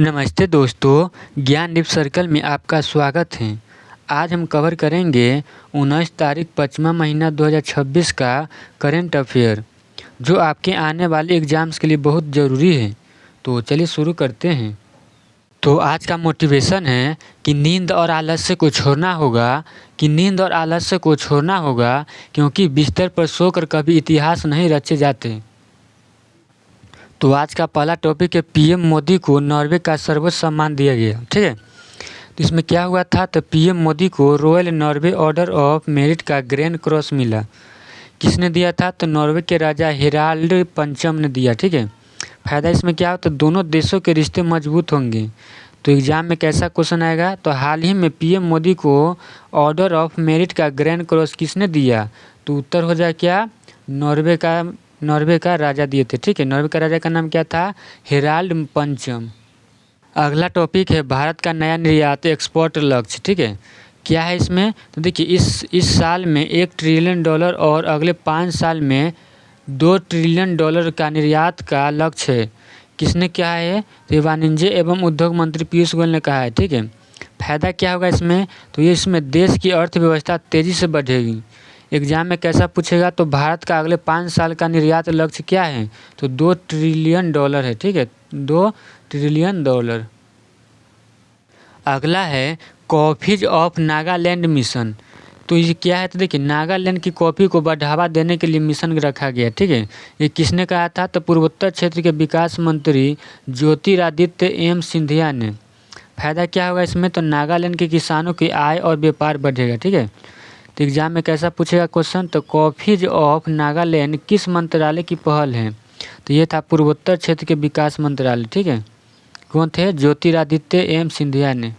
नमस्ते दोस्तों, ज्ञान दीप सर्कल में आपका स्वागत है। आज हम कवर करेंगे 19 तारीख 5वां महीना 2026 का करंट अफेयर, जो आपके आने वाले एग्ज़ाम्स के लिए बहुत ज़रूरी है। तो चलिए शुरू करते हैं। तो आज का मोटिवेशन है कि नींद और आलस्य को छोड़ना होगा क्योंकि बिस्तर पर सोकर कभी इतिहास नहीं रचे जाते। तो आज का पहला टॉपिक है, पीएम मोदी को नॉर्वे का सर्वोच्च सम्मान दिया गया। ठीक है, तो इसमें क्या हुआ था, तो पीएम मोदी को royal Norway order of merit का ग्रैंड क्रॉस मिला। किसने दिया था, तो नॉर्वे के राजा हेराल्ड पंचम ने दिया। ठीक है, फ़ायदा इसमें क्या हो, तो दोनों देशों के रिश्ते मजबूत होंगे। तो एग्जाम में कैसा क्वेश्चन आएगा, तो हाल ही में पीएम मोदी को ऑर्डर ऑफ मेरिट का ग्रैंड क्रॉस किसने दिया, तो उत्तर हो जाए क्या, नॉर्वे का राजा दिए थे। ठीक है, नॉर्वे का राजा का नाम क्या था, हेराल्ड पंचम। अगला टॉपिक है, भारत का नया निर्यात एक्सपोर्ट लक्ष्य। ठीक है, क्या है इसमें, तो देखिए इस साल में $1 ट्रिलियन और अगले 5 साल में $2 ट्रिलियन का निर्यात का लक्ष्य है। किसने कहा है, तो वाणिज्य एवं उद्योग मंत्री पीयूष गोयल ने कहा है। ठीक है, फायदा क्या होगा इसमें, तो ये इसमें देश की अर्थव्यवस्था तेज़ी से बढ़ेगी। एग्जाम में कैसा पूछेगा, तो भारत का अगले 5 साल का निर्यात लक्ष्य क्या है, तो $2 ट्रिलियन है। ठीक है, $2 ट्रिलियन। अगला है कॉफ़ीज ऑफ नागालैंड मिशन। तो ये क्या है, तो देखिए नागालैंड की कॉफ़ी को बढ़ावा देने के लिए मिशन रखा गया। ठीक है, ये किसने कहा था, तो पूर्वोत्तर क्षेत्र के विकास मंत्री ज्योतिरादित्य एम सिंधिया ने। फायदा क्या होगा इसमें, तो नागालैंड के किसानों की आय और व्यापार बढ़ेगा। ठीक है, तो एग्जाम में कैसा पूछेगा क्वेश्चन, तो कॉफ़ीज ऑफ नागालैंड किस मंत्रालय की पहल है, तो ये था पूर्वोत्तर क्षेत्र के विकास मंत्रालय। ठीक है, कौन थे, ज्योतिरादित्य एम सिंधिया ने।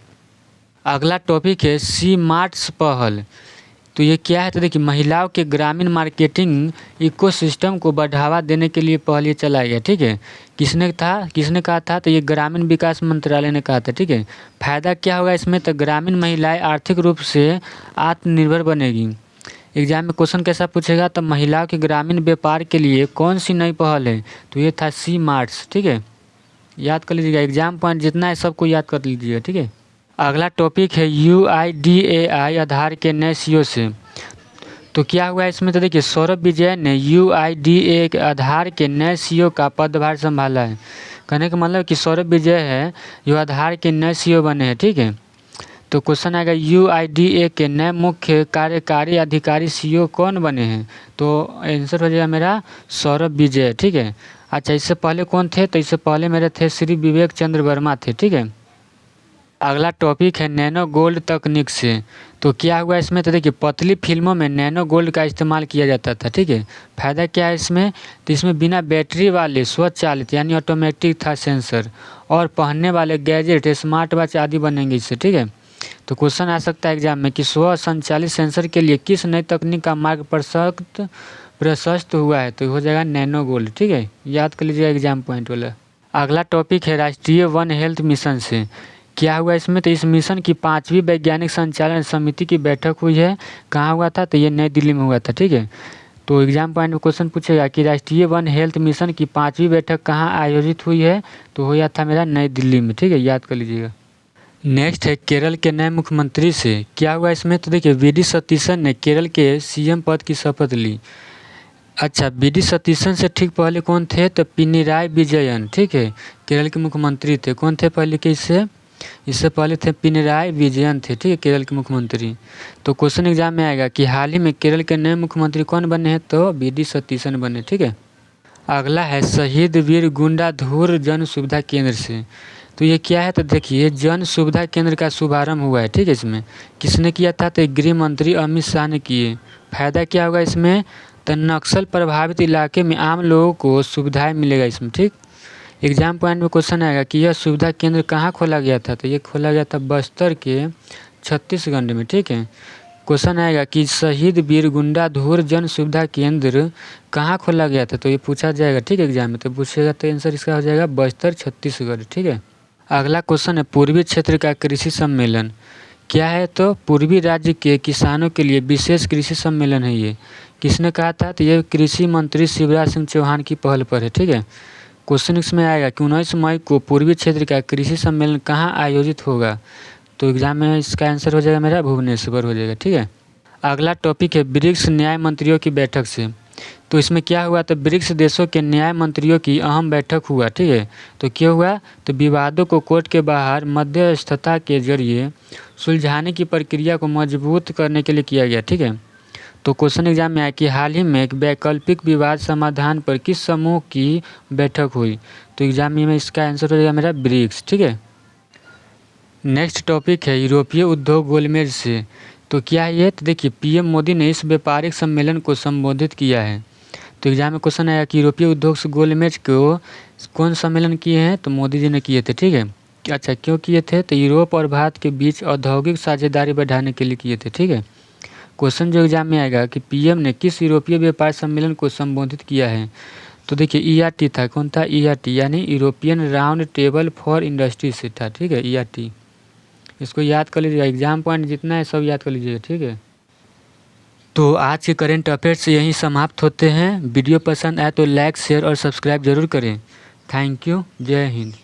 अगला टॉपिक है सी मार्ट्स पहल। तो ये क्या है, तो देखिए महिलाओं के ग्रामीण मार्केटिंग इकोसिस्टम को बढ़ावा देने के लिए पहल ये चलाया गया। ठीक है, किसने कहा था, तो ये ग्रामीण विकास मंत्रालय ने कहा था। ठीक है, फायदा क्या होगा इसमें, तो ग्रामीण महिलाएं आर्थिक रूप से आत्मनिर्भर बनेगी। एग्जाम में क्वेश्चन कैसा पूछेगा, तो महिलाओं के ग्रामीण व्यापार के लिए कौन सी नई पहल है, तो ये था सी मार्ट्स। ठीक है, याद कर लीजिएगा, एग्जाम पॉइंट जितना है सबको याद कर लीजिएगा। ठीक है, अगला टॉपिक है UIDAI आधार के नए CEO से। तो क्या हुआ इसमें, तो देखिए सौरभ विजय ने UIDAI के आधार के नए CEO का पदभार संभाला है। कहने का मतलब कि सौरभ विजय है जो आधार के नए CEO बने हैं। ठीक है, तो क्वेश्चन आएगा UIDAI के नए मुख्य कार्यकारी अधिकारी CEO कौन बने हैं, तो आंसर हो जाएगा मेरा सौरभ विजय। ठीक है, अच्छा इससे पहले कौन थे, तो इससे पहले मेरे थे श्री विवेक चंद्र वर्मा थे। ठीक है, अगला टॉपिक है नैनो गोल्ड तकनीक से। तो क्या हुआ इसमें, तो देखिए पतली फिल्मों में नैनो गोल्ड का इस्तेमाल किया जाता था। ठीक है, फायदा क्या है इसमें, तो इसमें बिना बैटरी वाले स्वचालित यानी ऑटोमेटिक था सेंसर, और पहनने वाले गैजेट स्मार्ट वॉच आदि बनेंगे इससे। ठीक है, तो क्वेश्चन आ सकता है एग्जाम में कि स्व संचालित सेंसर के लिए किस नई तकनीक का मार्ग प्रशस्त हुआ है, तो हो जाएगा नैनो गोल्ड। ठीक है, याद कर लीजिएगा एग्जाम पॉइंट वाला। अगला टॉपिक है राष्ट्रीय वन हेल्थ मिशन से। क्या हुआ इसमें, तो इस मिशन की 5वीं वैज्ञानिक संचालन समिति की बैठक हुई है। कहाँ हुआ था, तो ये नई दिल्ली में हुआ था। ठीक है, तो एग्जाम पॉइंट में क्वेश्चन पूछेगा कि राष्ट्रीय वन हेल्थ मिशन की 5वीं बैठक कहाँ आयोजित हुई है, तो हुआ था मेरा नई दिल्ली में। ठीक है, याद कर लीजिएगा। नेक्स्ट है केरल के नए मुख्यमंत्री से। क्या हुआ इसमें, तो देखिए VD सतीशन ने केरल के CM पद की शपथ ली। अच्छा, VD सतीशन से ठीक पहले कौन थे, तो पिनराई विजयन। ठीक है, केरल के मुख्यमंत्री थे। कौन थे पहले के, इससे पहले थे पिनराई विजयन थे। ठीक है, केरल के मुख्यमंत्री। तो क्वेश्चन एग्जाम में आएगा कि हाल ही में केरल के नए मुख्यमंत्री कौन बने हैं, तो VD सतीशन बने। ठीक है, अगला है शहीद वीर गुंडाधुर जन सुविधा केंद्र से। तो ये क्या है, तो देखिए जन सुविधा केंद्र का शुभारंभ हुआ है। ठीक है, इसमें किसने किया था, तो गृह मंत्री अमित शाह ने किए। फायदा क्या होगा इसमें, तो नक्सल प्रभावित इलाके में आम लोगों को सुविधाएं मिलेगा इसमें। ठीक, एग्जाम पॉइंट में क्वेश्चन आएगा कि यह सुविधा केंद्र कहाँ खोला गया था, तो ये खोला गया था बस्तर के छत्तीसगढ़ में। ठीक है, क्वेश्चन आएगा कि शहीद वीर गुंडाधुर जन सुविधा केंद्र कहाँ खोला गया था, तो ये पूछा जाएगा। ठीक है, एग्जाम में तो पूछेगा, तो आंसर इसका हो जाएगा बस्तर छत्तीसगढ़। ठीक है, अगला क्वेश्चन है पूर्वी क्षेत्र का कृषि सम्मेलन। क्या है, तो पूर्वी राज्य के किसानों के लिए विशेष कृषि सम्मेलन है। ये किसने कहा था, तो ये कृषि मंत्री शिवराज सिंह चौहान की पहल पर है। ठीक है, क्वेश्चन इसमें आएगा कि 19 मई को पूर्वी क्षेत्र का कृषि सम्मेलन कहाँ आयोजित होगा। तो एग्जाम में इसका आंसर हो जाएगा मेरा भुवनेश्वर हो जाएगा। ठीक है, अगला टॉपिक है ब्रिक्स न्याय मंत्रियों की बैठक से। तो इसमें क्या हुआ, तो ब्रिक्स देशों के न्याय मंत्रियों की अहम बैठक हुआ। ठीक है, तो क्या हुआ, तो विवादों को कोर्ट के बाहर मध्यस्थता के जरिए सुलझाने की प्रक्रिया को मजबूत करने के लिए किया गया। ठीक है, तो क्वेश्चन एग्जाम में आया कि हाल ही में एक वैकल्पिक विवाद समाधान पर किस समूह की बैठक हुई। तो एग्जाम में इसका आंसर हो जाएगा मेरा ब्रिक्स। ठीक है, नेक्स्ट टॉपिक है यूरोपीय उद्योग गोलमेज से। तो क्या है ये, तो देखिए पीएम मोदी ने इस व्यापारिक सम्मेलन को संबोधित किया है। तो एग्जाम में क्वेश्चन आया कि यूरोपीय उद्योग गोलमेज को कौन सम्मेलन किए हैं, तो मोदी जी ने किए थे। ठीक है, अच्छा क्यों किए थे, तो यूरोप और भारत के बीच औद्योगिक साझेदारी बढ़ाने के लिए किए थे। ठीक है, क्वेश्चन जो एग्जाम में आएगा कि पीएम ने किस यूरोपीय व्यापार सम्मेलन को संबोधित किया है। तो देखिए ईआरटी था, कौन था, ईआरटी यानी European round table for industry से था। ठीक है, ईआरटी, इसको याद कर लीजिएगा, एग्जाम पॉइंट जितना है सब याद कर लीजिएगा। ठीक है, तो आज के करेंट अफेयर्स यहीं समाप्त होते हैं। वीडियो पसंद आए तो लाइक शेयर और सब्सक्राइब जरूर करें। थैंक यू, जय हिंद।